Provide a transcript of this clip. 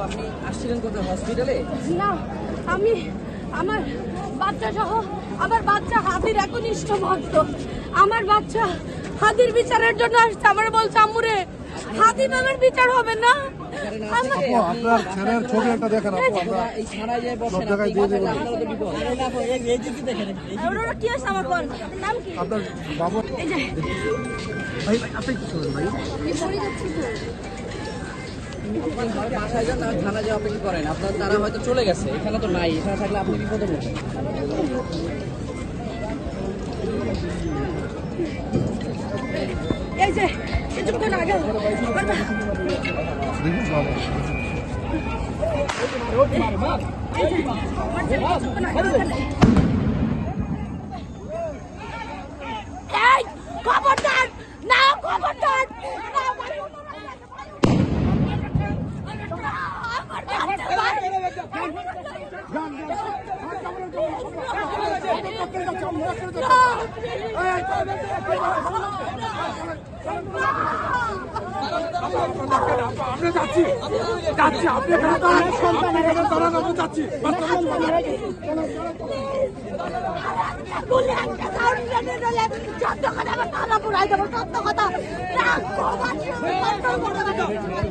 আপনি আসছিলেন কোথায়, হসপিটালে? না, আমি আমার বাচ্চা সহ আমার বাচ্চা হাতির একনিষ্ঠ ভক্ত। আমার বাচ্চা হাতির বিচারের জন্য আসছে। আমার বলছে আম্মুরে হাতি নামের বিচার হবে না। আপনার ছেলের ছবি একটা দেখেন আপু, আমরা এই থানায় যায় বসেন, সব জায়গায় দিয়ে দেবো। কি আছে আমার বল, নাম কি? আপনার বাবু এই যে ভাই আপনি কি করেন ভাই? সরে যাচ্ছি তো। আপনি হয় বাসায় যান আর থানায় যায় অপেক্ষা করেন। আপনার তারা হয়তো চলে গেছে, এখানে তো নাই। এখানে থাকলে আপনি বিপদে পড়বেন। এই যে কিছুক্ষণ আগে দেখুন বাবা। এই যে আমার ছেলে কিছুক্ষণ আগে ওখানে। এই খবরদার না, খবরদার না, আমরা যাচ্ছি যাচ্ছি আপনি যাচ্ছি সত্য কথা